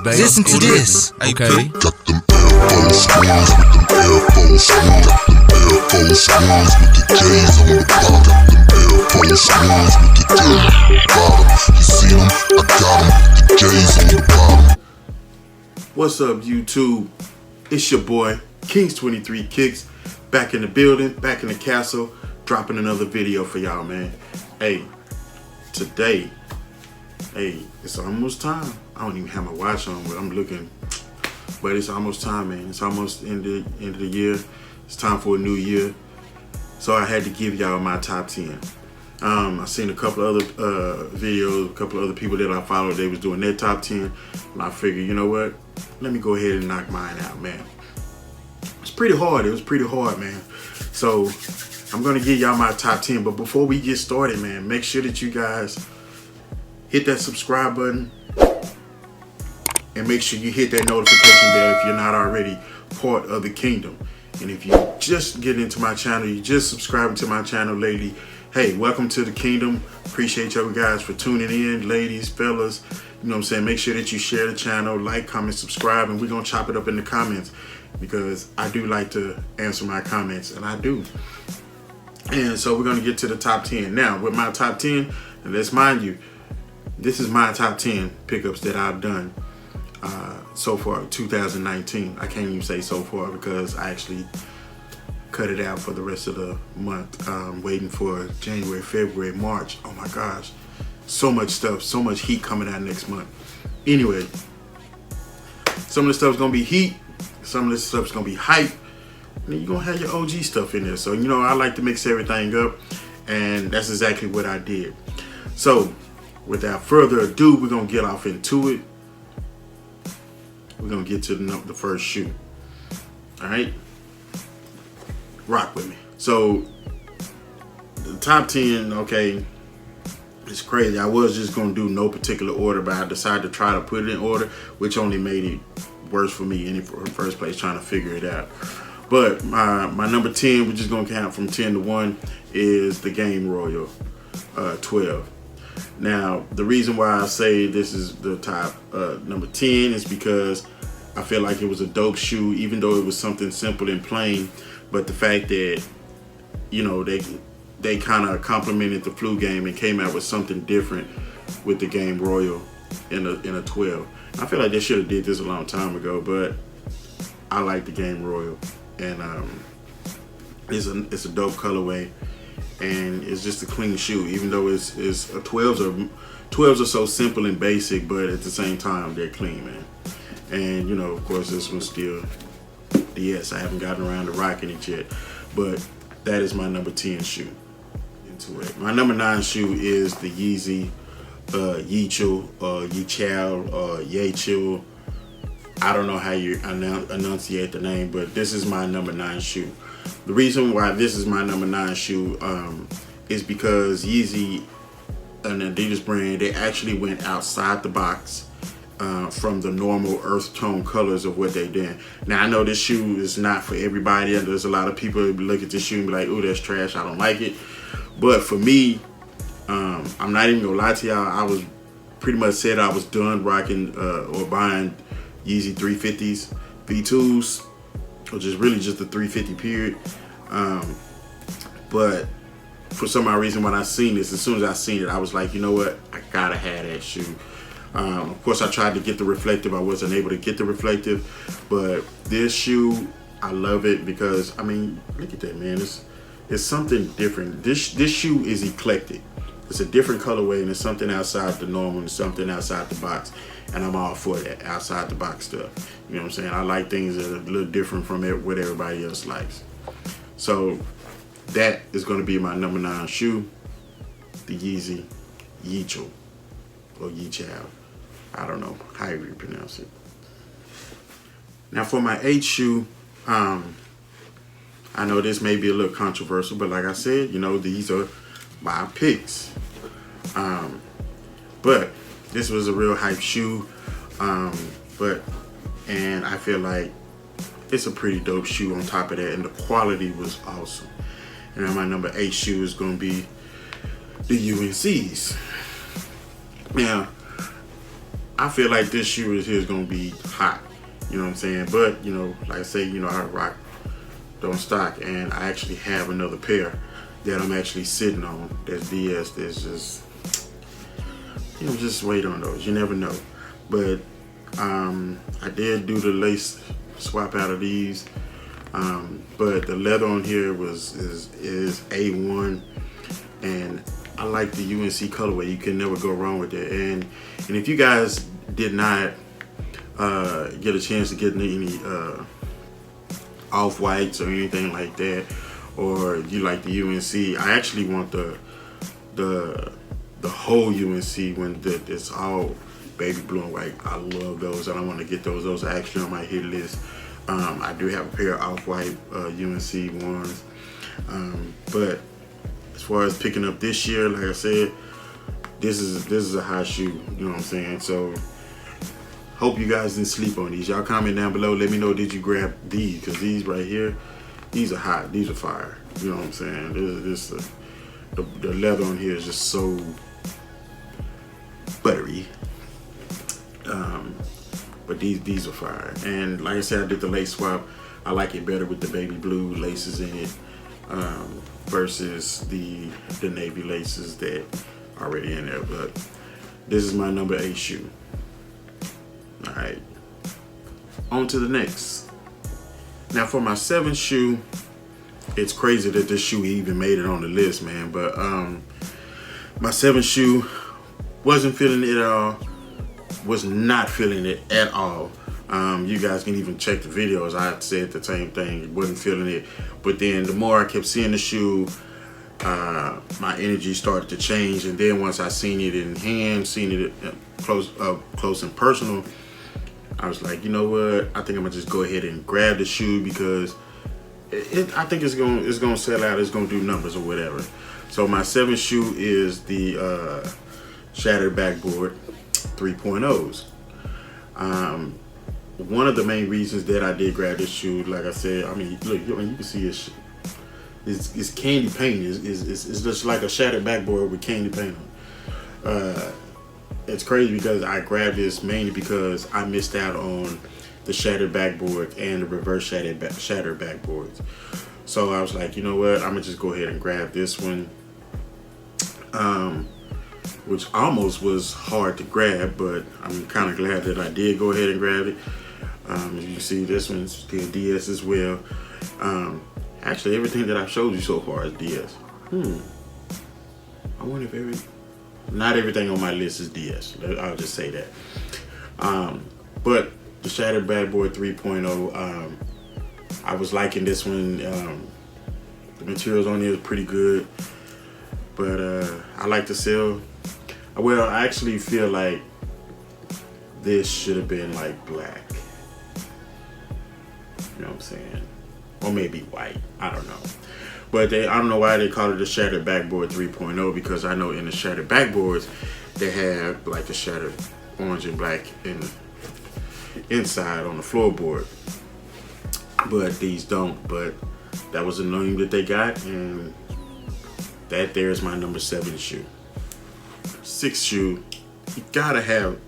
Listen to this. Okay. Got them Air Force Ones with them Air Force Ones. Got them Air Force Ones with the J's on the bottom. Got them Air Force Ones with the J's on the bottom. You see them? I got them with the J's on the bottom. What's up, YouTube? It's your boy, Kings23 Kicks, back in the building, back in the castle, dropping another video for y'all, man. Hey, today, it's almost time. I don't even have my watch on, but I'm looking. But it's almost time, man. It's almost end of the year. It's time for a new year. So I had to give y'all my top 10. I seen a couple other videos, a couple other people that I followed. They was doing their top 10, and I figured, you know what? Let me go ahead and knock mine out, man. It's pretty hard. It was pretty hard, man. So I'm gonna give y'all my top 10. But before we get started, man, make sure that you guys hit that subscribe button and make sure you hit that notification bell if you're not already part of the kingdom. And if you just get into my channel, you just subscribing to my channel lately, hey, welcome to the kingdom. Appreciate y'all guys for tuning in, ladies, fellas. You know what I'm saying? Make sure that you share the channel, like, comment, subscribe, and we're gonna chop it up in the comments because I do like to answer my comments, and I do. And so we're gonna get to the top 10. Now, with my top 10, and let's mind you, this is my top 10 pickups that I've done so far, 2019. I can't even say so far because I actually cut it out for the rest of the month. Waiting for January, February, March. Oh my gosh. So much stuff, so much heat coming out next month. Anyway, some of the stuff's gonna be heat, some of the stuff's gonna be hype, and then you're gonna have your OG stuff in there. So, you know, I like to mix everything up, and that's exactly what I did. So, without further ado, we're gonna get off into it. We're gonna get to the first shoe. All right, rock with me. So the top 10, okay, it's crazy. I was just gonna do no particular order, but I decided to try to put it in order, which only made it worse for me in the first place trying to figure it out. But my number 10, we're just gonna count from 10 to 1, is the Game Royal 12. Now, the reason why I say this is the top number 10 is because I feel like it was a dope shoe, even though it was something simple and plain. But the fact that, you know, they kind of complemented the flu game and came out with something different with the Game Royal in a 12. I feel like they should have did this a long time ago, but I like the Game Royal, and it's a dope colorway. And it's just a clean shoe, even though it's a 12s are so simple and basic, but at the same time they're clean, man. And you know, of course, this one's still yes, I haven't gotten around to rocking it yet, but that is my number 10 shoe. Into it. My number 9 shoe is the Yeezy Yeechel, Yeechal, Yeechel. I don't know how you enunciate the name, but this is my number 9 shoe. The reason why this is my number 9 shoe is because Yeezy, an Adidas brand, they actually went outside the box from the normal earth tone colors of what they did. Now, I know this shoe is not for everybody, and there's a lot of people who look at this shoe and be like, "Oh, that's trash, I don't like it." But for me, I'm not even gonna lie to y'all, I was pretty much said I was done rocking or buying Yeezy 350s, V2s, which is really just the 350 period. But for some odd reason, when I seen this, as soon as I seen it, I was like, you know what? I gotta have that shoe. Of course, I tried to get the reflective. I wasn't able to get the reflective, but this shoe, I love it because, I mean, look at that, man. It's something different. This shoe is eclectic. It's a different colorway, and it's something outside the normal, and something outside the box. And I'm all for that outside the box stuff. You know what I'm saying? I like things that are a little different from what everybody else likes. So that is going to be my number 9 shoe, the Yeezy Yeechel or Yeechal. I don't know how you pronounce it. Now for my 8th shoe, I know this may be a little controversial, but like I said, you know, these are my picks. But this was a real hype shoe, and I feel like it's a pretty dope shoe on top of that, and the quality was awesome. And my number 8 shoe is going to be the UNCs. Now, I feel like this shoe is gonna be hot. You know what I'm saying? But you know, like I say, you know, I rock don't stock, and I actually have another pair that I'm actually sitting on. That's DS. That's just, you know, just wait on those. You never know. But I did do the lace swap out of these. But the leather on here is A1, and I like the UNC colorway. You can never go wrong with it. And if you guys did not get a chance to get any off-whites or anything like that, or you like the UNC, I actually want the whole UNC when it's all baby blue and white. I love those, and I want to get those. Those are actually on my hit list. I do have a pair of off-white UNC ones, but as far as picking up this year, like I said, this is a hot shoe. You know what I'm saying? So hope you guys didn't sleep on these. Y'all comment down below. Let me know, did you grab these? Because these right here, these are hot. These are fire. You know what I'm saying? The leather on here is just so buttery. But these are fire. And like I said, I did the lace swap. I like it better with the baby blue laces in it versus the navy laces that are already in there. But this is my number 8 shoe. All right, on to the next. Now for my 7th shoe, it's crazy that this shoe even made it on the list, man. But my 7th shoe, wasn't feeling it at all. Was not feeling it at all. You guys can even check the videos. I said the same thing. Wasn't feeling it. But then the more I kept seeing the shoe, my energy started to change. And then once I seen it in hand, seen it close and personal, I was like, you know what? I think I'm gonna just go ahead and grab the shoe because I think it's gonna sell out. It's gonna do numbers or whatever. So my 7th shoe is the Shattered Backboard 3.0s. One of the main reasons that I did grab this shoe, like I said, I mean, look, you can see it's candy paint. It's just like a shattered backboard with candy paint on. It's crazy because I grabbed this mainly because I missed out on the shattered backboard and the reverse shattered backboards. So I was like, you know what? I'm gonna just go ahead and grab this one. Which almost was hard to grab, but I'm kind of glad that I did go ahead and grab it. As you can see, this one's still DS as well. Actually, everything that I've showed you so far is DS. I wonder if not everything on my list is DS. I'll just say that. But the Shattered Backboard 3.0, I was liking this one. The materials on here is pretty good, but I like to sell. Well, I actually feel like this should have been like black. You know what I'm saying? Or maybe white. I don't know. But I don't know why they call it the Shattered Backboard 3.0, because I know in the Shattered Backboards they have like the shattered orange and black in the inside on the floorboard. But these don't. But that was the name that they got, and that there is my number 7 shoe. 6th shoe, you gotta have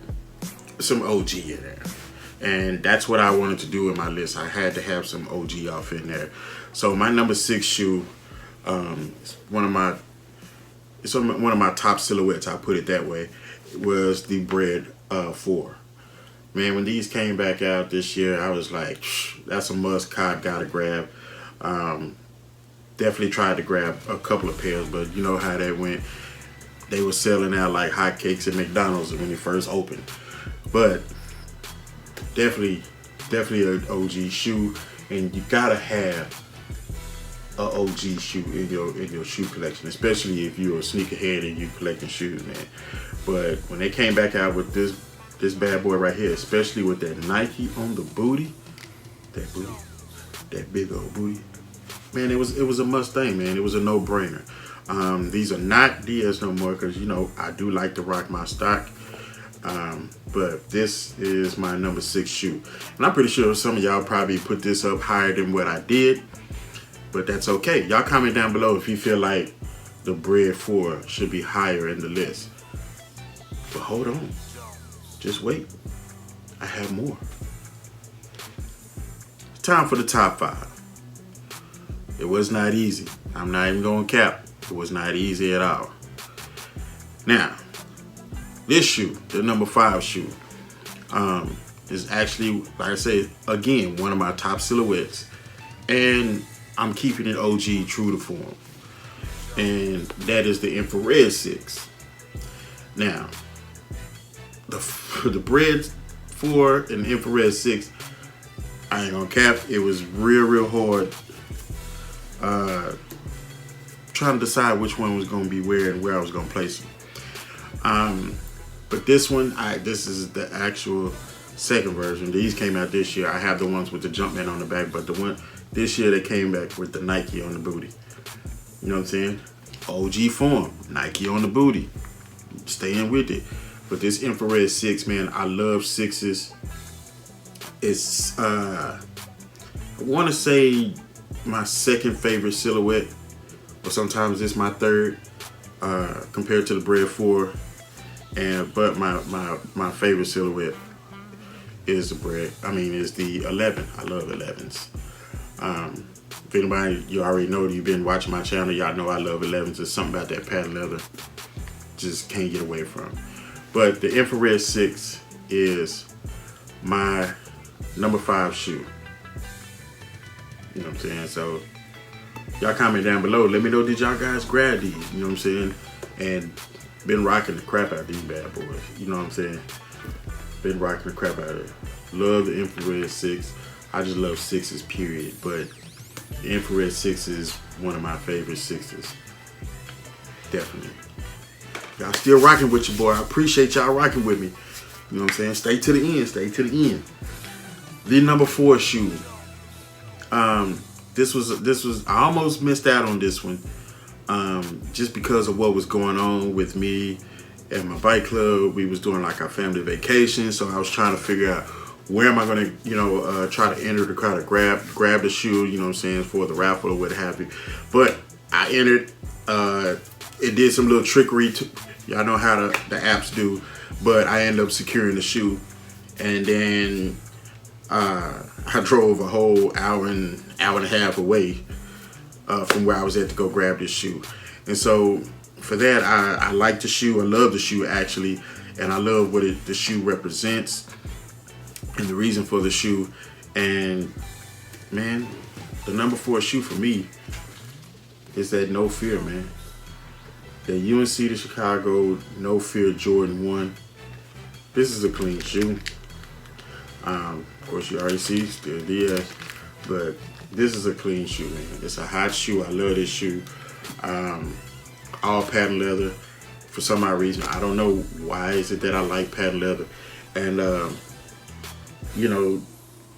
some OG in there, and that's what I wanted to do in my list. I had to have some OG off in there. So my number 6 shoe, it's one of my top silhouettes, I'll put it that way, was the Bred 4. Man, when these came back out this year, I was like, that's a must, gotta grab. Definitely tried to grab a couple of pairs, but you know how that went. They were selling out like hotcakes at McDonald's when they first opened. But definitely an OG shoe, and you gotta have an OG shoe in your shoe collection, especially if you're a sneakerhead and you collecting shoes, man. But when they came back out with this bad boy right here, especially with that Nike on the booty, that big old booty, man, it was a must thing, man. It was a no-brainer. These are not DS no more, because you know I do like to rock my stock. But this is my number 6 shoe, and I'm pretty sure some of y'all probably put this up higher than what I did, but that's okay. Y'all comment down below if you feel like the Bred 4 should be higher in the list. But hold on, just wait. I have more. Time for the top 5. It was not easy. I'm not even going to cap. It was not easy at all. Now, this shoe, the number 5 shoe, is actually, like I said, again, one of my top silhouettes. And I'm keeping it OG, true to form. And that is the Infrared 6. Now, the Bred 4 and the Infrared 6, I ain't gonna cap, it was real hard trying to decide which one was gonna be where and where I was gonna place them. But this one, this is the actual second version. These came out this year. I have the ones with the Jumpman on the back, but the one this year they came back with the Nike on the booty. You know what I'm saying? OG form, Nike on the booty. Staying with it. But this Infrared 6, man, I love 6s. It's I want to say my second favorite silhouette, or sometimes it's my third, compared to the Bred 4. But my favorite silhouette is the 11. I love 11s. If anybody, you already know, you've been watching my channel, y'all know I love 11s. There's something about that patent leather just can't get away from. But the Infrared 6 is my number 5 shoe. You know what I'm saying? So y'all comment down below. Let me know, did y'all guys grab these? You know what I'm saying? And been rocking the crap out of these bad boys. You know what I'm saying? Been rocking the crap out of it. Love the Infrared 6. I just love 6s, period. But the Infrared 6 is one of my favorite 6s. Definitely. Y'all still rocking with your boy. I appreciate y'all rocking with me. You know what I'm saying? Stay to the end. Stay to the end. The number 4 shoe. This was I almost missed out on this one. Just because of what was going on with me and my bike club. We was doing like our family vacation, so I was trying to figure out where am I gonna, try to enter the crowd to grab the shoe, you know what I'm saying, for the raffle or what have you. But I entered. It did some little trickery. Y'all know how the apps do, but I ended up securing the shoe, and then I drove a whole hour and a half away from where I was at to go grab this shoe. And so for that, I like the shoe. I love the shoe, actually, and I love what the shoe represents and the reason for the shoe. And man, the number 4 shoe for me is that No Fear, man. The UNC to Chicago No Fear Jordan 1. This is a clean shoe. Of course, you already see still Diaz, but this is a clean shoe, man. It's a hot shoe. I love this shoe. All patent leather. For some odd reason, I don't know why is it that I like patent leather. And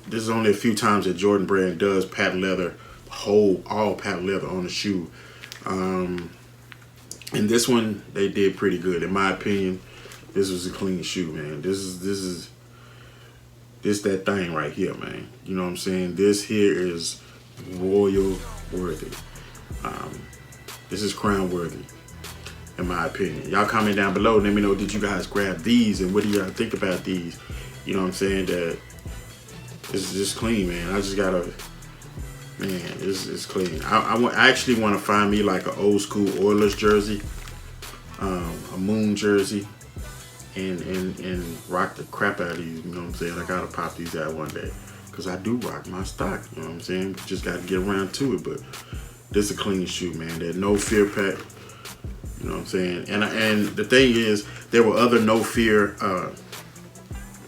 this is only a few times that Jordan Brand does patent leather, all patent leather on the shoe. And this one, they did pretty good. In my opinion, this was a clean shoe, man. This is that thing right here, man. You know what I'm saying? This here is royal worthy. This is crown worthy, in my opinion. Y'all comment down below and let me know, did you guys grab these and what do y'all think about these? You know what I'm saying? That this is just clean, man. I just gotta, man, it's clean. I actually want to find me like an old school Oilers jersey, a moon jersey, and rock the crap out of these. You know what I'm saying? I gotta pop these out one day because I do rock my stock. You know what I'm saying? Just gotta get around to it. But this is a clean shoe, man. That No Fear pack. You know what I'm saying? And the thing is, there were other No Fear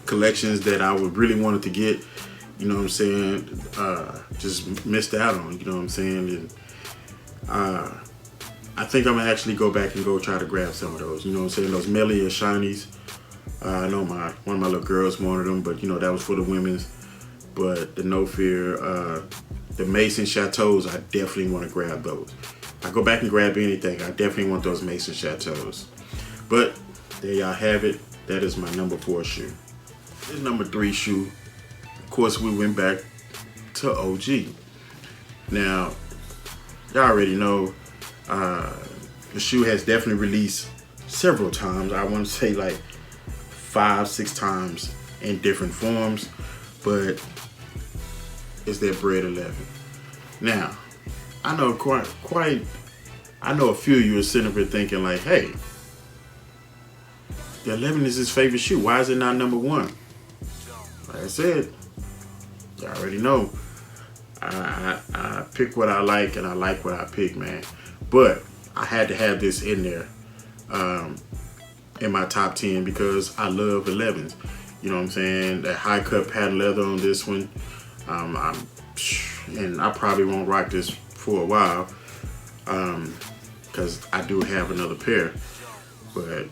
collections that I would really wanted to get. You know what I'm saying? Just missed out on. You know what I'm saying? And I think I'm gonna actually go back and go try to grab some of those. You know what I'm saying? Those Melia Shinies. I know one of my little girls wanted them, but that was for the women's. But the No Fear, the Mason Chateaus, I definitely want to grab those. If I go back and grab anything, I definitely want those Mason Chateaus. But there y'all have it. That is my number 4 shoe. This number 3 shoe. Of course, we went back to OG. Now, y'all already know the shoe has definitely released several times. I want to say like 5-6 times in different forms, but it's that Bred 11. Now, I know I know a few of you are sitting up here thinking like, hey, the 11 is his favorite shoe. Why is it not number 1? Like I said, you already know. I pick what I like, and I like what I pick, man. But I had to have this in there in my top 10 because I love 11s. You know what I'm saying? That high cut patent leather on this one. And I probably won't rock this for a while because I do have another pair. But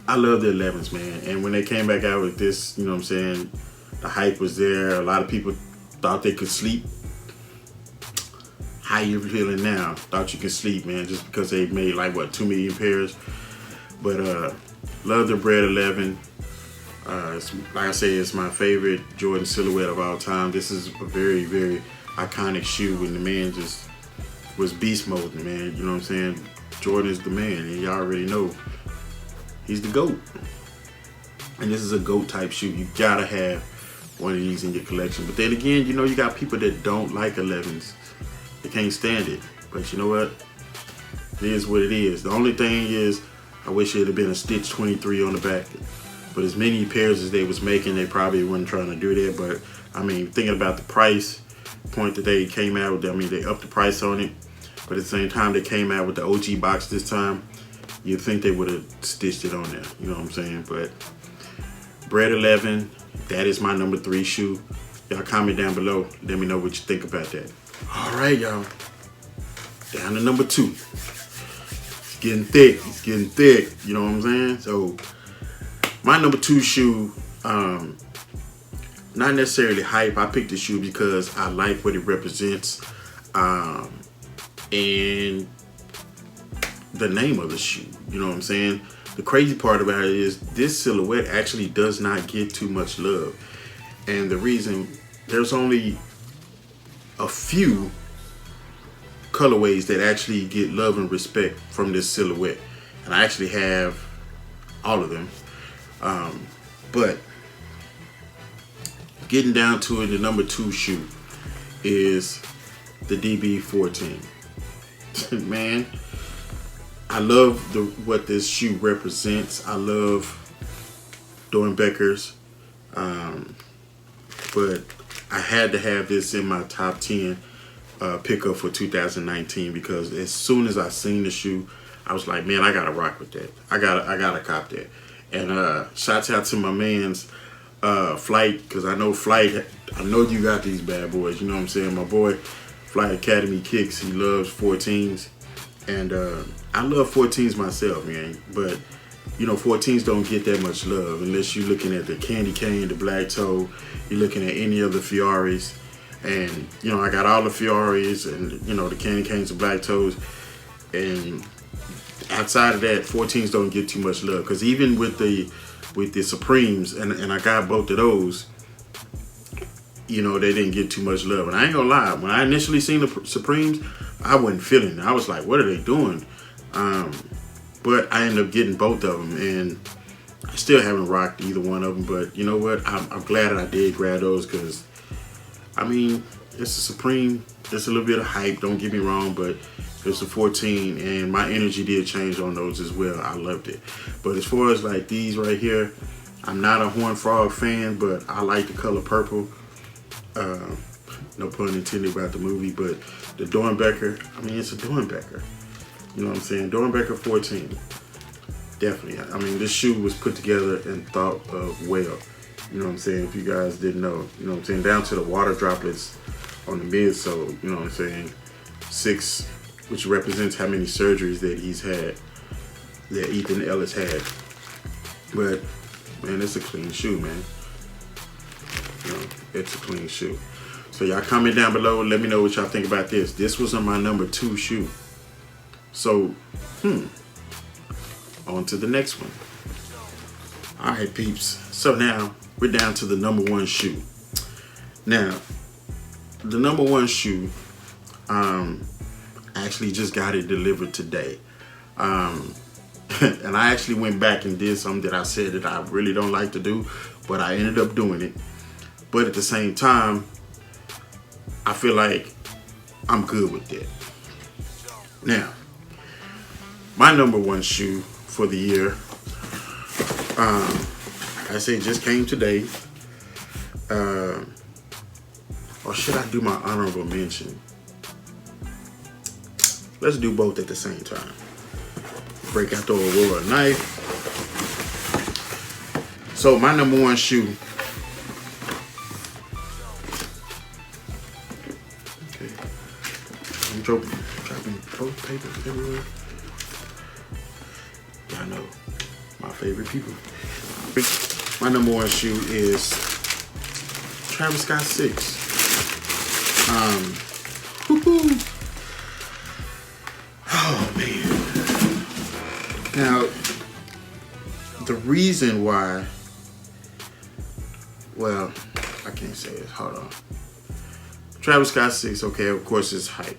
I love the 11s, man. And when they came back out with this, you know what I'm saying, the hype was there. A lot of people thought they could sleep. How you feeling now? Thought you could sleep, man, just because they made like, what, 2 million pairs? But love the Bred 11. Like I say, it's my favorite Jordan silhouette of all time. This is a very, very iconic shoe, and the man just was beast mode, man. You know what I'm saying? Jordan is the man, and you already know he's the GOAT. And this is a GOAT type shoe. You gotta have one of these in your collection. But then again, you know, you got people that don't like 11s. They can't stand it. But you know what? It is what it is. The only thing is, I wish it had been a Stitch 23 on the back. But as many pairs as they was making, they probably weren't trying to do that. But I mean, thinking about the price point that they came out with, I mean, they upped the price on it. But at the same time, they came out with the OG box this time. You'd think they would have stitched it on there. You know what I'm saying? But Bred 11, that is my number 3 shoe. Y'all comment down below. Let me know what you think about that. All right, y'all. Down to number 2. It's getting thick. It's getting thick. You know what I'm saying? So my number 2 shoe, not necessarily hype. I picked the shoe because I like what it represents, and the name of the shoe. You know what I'm saying? The crazy part about it is this silhouette actually does not get too much love, and the reason, there's only a few colorways that actually get love and respect from this silhouette, and I actually have all of them. But getting down to it, the number 2 shoe is the DB14. Man, I love what this shoe represents. I love Doernbechers, but I had to have this in my top 10 pickup for 2019 because as soon as I seen the shoe, I was like, man, I gotta rock with that. I gotta cop that. And shouts out to my man's Flight, because I know Flight, I know you got these bad boys. You know what I'm saying? My boy Flight Academy Kicks, he loves 14s, and I love 14s myself, man. But you know, 14s don't get that much love unless you're looking at the Candy Cane, the Black Toe. You're looking at any of the Fiaris, and you know, I got all the Fiaris and you know the Candy Canes, the Black Toes, and outside of that, 14s don't get too much love. Because even with the Supremes, and I got both of those, you know, they didn't get too much love. And I ain't gonna lie, when I initially seen the Supremes, I wasn't feeling it. I was like, what are they doing? But I ended up getting both of them, and I still haven't rocked either one of them. But you know what? I'm glad that I did grab those, because I mean, it's a Supreme. It's a little bit of hype, don't get me wrong, but it's a 14, and my energy did change on those as well. I loved it. But as far as like these right here, I'm not a Horned Frog fan, but I like the color purple. No pun intended about the movie, but the Doernbecher, I mean, it's a Doernbecher. You know what I'm saying? Doernbecher 14. Definitely. I mean, this shoe was put together and thought of well. You know what I'm saying? If you guys didn't know. You know what I'm saying? Down to the water droplets on the midsole. You know what I'm saying? 6, which represents how many surgeries that he's had, that Ethan Ellis had. But, man, it's a clean shoe, man. You know, it's a clean shoe. So y'all comment down below and let me know what y'all think about this. This was on my number 2 shoe. So, on to the next one. All right, peeps. So now we're down to the number 1 shoe. Now, the number 1 shoe, I actually just got it delivered today. And I actually went back and did something that I said that I really don't like to do, but I ended up doing it. But at the same time, I feel like I'm good with that. Now, my number one shoe for the year, like I say, just came today. Or should I do my honorable mention? Let's do both at the same time. Break out the Aurora knife. So my number one shoe. Okay. I'm dropping toilet paper everywhere. Y'all know my favorite people. My number one shoe is Travis Scott 6. Oh man. Now, the reason why, well, I can't say this. Hold on. Travis Scott 6, okay, of course it's hype.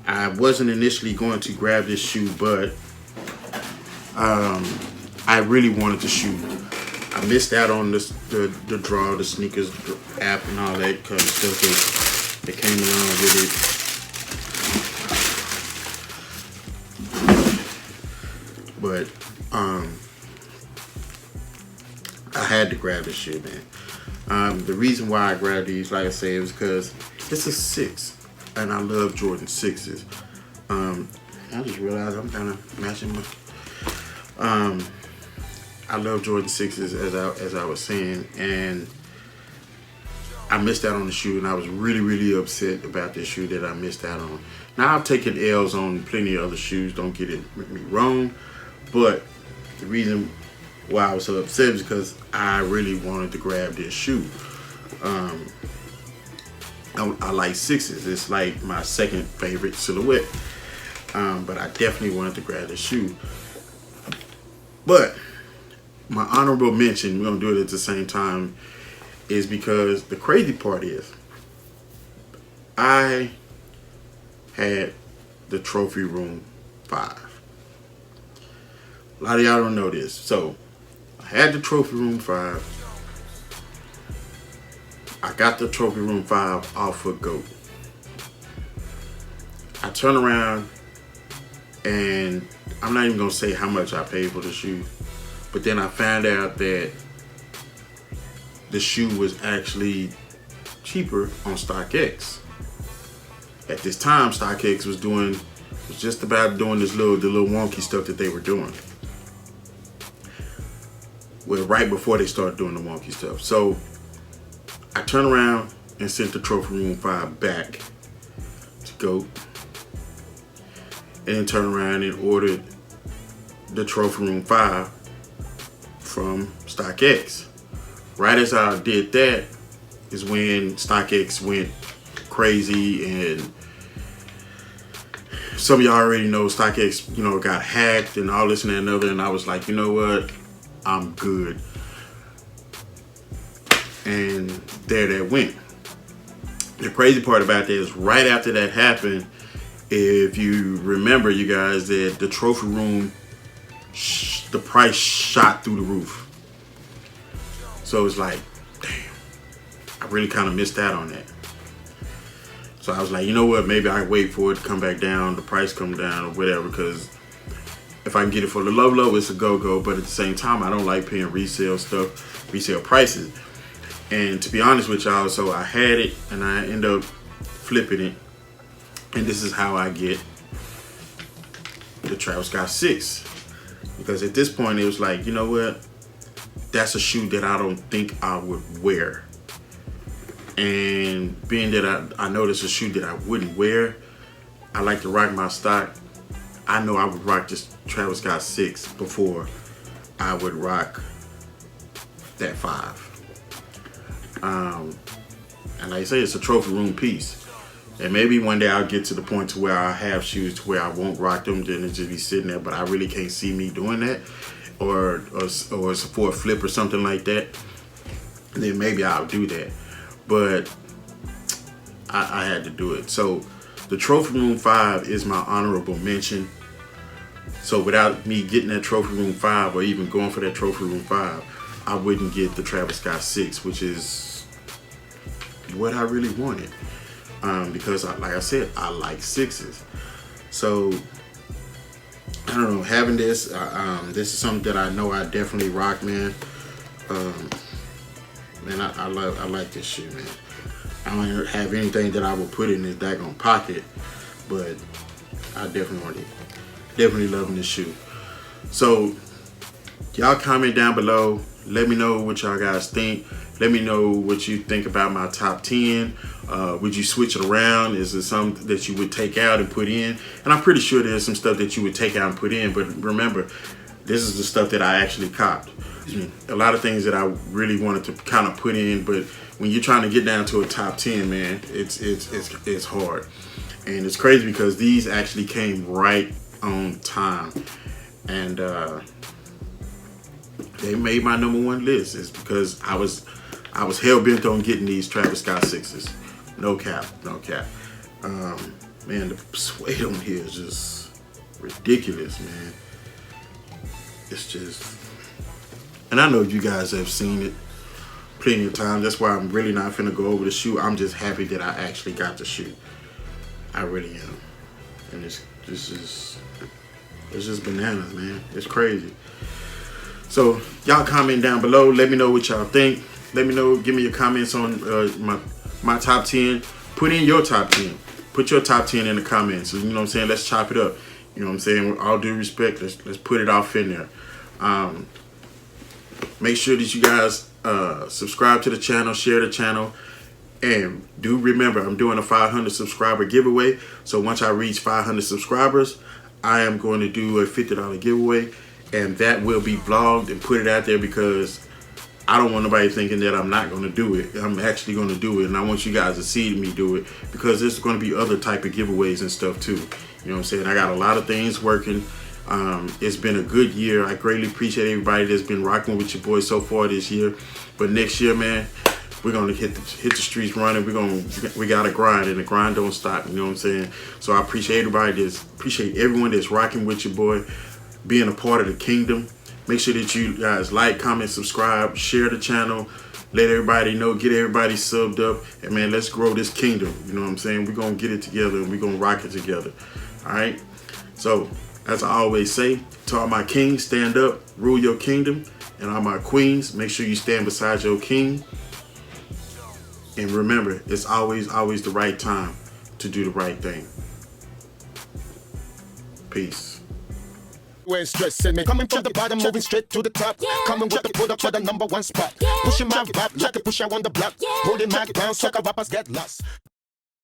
I wasn't initially going to grab this shoe, but I really wanted the shoe. I missed out on the draw, the sneakers app, and all that kind of stuff that came along with it. But I had to grab this shoe, man. The reason why I grabbed these, like I said, was because it's a 6, and I love Jordan 6s. I just realized I'm kind of matching my. I love Jordan 6s, as I was saying, and I missed out on the shoe, and I was really, really upset about this shoe that I missed out on. Now, I've taken L's on plenty of other shoes, don't get me wrong, but the reason why I was so upset is because I really wanted to grab this shoe. I like 6s. It's like my second favorite silhouette, but I definitely wanted to grab this shoe. But my honorable mention, we're going to do it at the same time, is because the crazy part is I had the Trophy Room 5. A lot of y'all don't know this. So I had the Trophy Room 5. I got the Trophy Room 5 off of GOAT. I turn around and I'm not even going to say how much I paid for the shoe. But then I found out that the shoe was actually cheaper on StockX. At this time, StockX was just about doing the little wonky stuff that they were doing. Well, right before they started doing the wonky stuff. So I turned around and sent the Trophy Room 5 back to GOAT. And then turned around and ordered the Trophy Room 5 from StockX. Right as I did that is when StockX went crazy, and some of y'all already know StockX, got hacked and all this and that and other, and I was like, you know what? I'm good. And there that went. The crazy part about that is right after that happened, if you remember, you guys, that the Trophy Room, the price shot through the roof. So it's like, damn, I really kind of missed out on that. So I was like, you know what, maybe I wait for it to come back down, the price come down or whatever, because if I can get it for the low, it's a go-go. But at the same time, I don't like paying resale prices. And to be honest with y'all, so I had it and I end up flipping it. And this is how I get the Travis Scott 6. Because at this point, it was like, you know what? That's a shoe that I don't think I would wear. And being that I know it's a shoe that I wouldn't wear, I like to rock my stock. I know I would rock this Travis Scott 6 before I would rock that 5. And like I say, it's a Trophy Room piece. And maybe one day I'll get to the point to where I have shoes to where I won't rock them, then it just be sitting there. But I really can't see me doing that, or for a flip or something like that. And then maybe I'll do that. But I had to do it. So the Trophy Room 5 is my honorable mention. So without me getting that Trophy Room 5 or even going for that Trophy Room 5, I wouldn't get the Travis Scott 6, which is what I really wanted. Because like I said, I like 6s. So I don't know, having this, this is something that I know I definitely rock, man. Man, I like this shoe, man. I don't have anything that I would put in this daggone pocket, but I definitely want it. Definitely loving this shoe. So y'all comment down below. Let me know what y'all guys think. Let me know what you think about my top 10. Would you switch it around? Is it something that you would take out and put in? And I'm pretty sure there's some stuff that you would take out and put in. But remember, this is the stuff that I actually copped. A lot of things that I really wanted to kind of put in, but when you're trying to get down to a top 10, man, it's hard. And it's crazy because these actually came right on time. And they made my #1 list. It's because I was hell bent on getting these Travis Scott 6s. No cap, no cap. Man, the suede on here is just ridiculous, man. It's just, and I know you guys have seen it plenty of times. That's why I'm really not finna go over the shoe. I'm just happy that I actually got the shoe. I really am. And it's just bananas, man. It's crazy. So y'all comment down below. Let me know what y'all think. Let me know. Give me your comments on my top 10. Put in your top 10. Put your top 10 in the comments. You know what I'm saying? Let's chop it up. You know what I'm saying? With all due respect, let's put it off in there. Make sure that you guys subscribe to the channel, share the channel, and do remember I'm doing a 500 subscriber giveaway. So once I reach 500 subscribers, I am going to do a $50 giveaway, and that will be vlogged and put it out there because I don't want nobody thinking that I'm not going to do it. I'm actually going to do it, and I want you guys to see me do it because there's going to be other type of giveaways and stuff too. You know what I'm saying? I got a lot of things working. It's been a good year. I greatly appreciate everybody that's been rocking with your boy so far this year. But next year, man, we're gonna hit the streets running. We gotta grind, and the grind don't stop. You know what I'm saying? So I appreciate everyone that's rocking with your boy, being a part of the kingdom. Make sure that you guys like, comment, subscribe, share the channel, let everybody know, get everybody subbed up, and man, let's grow this kingdom. You know what I'm saying? We're gonna get it together, and we're gonna rock it together. All right. So as I always say, to all my kings, stand up, rule your kingdom, and all my queens, make sure you stand beside your king. And remember, it's always the right time to do the right thing. Peace. You ain't stressing me. Coming from the bottom, moving straight to the top. Coming with the product for the #1 spot. Pushing my rap like a pusher on the block. Holding my ground, sucker rappers get lost.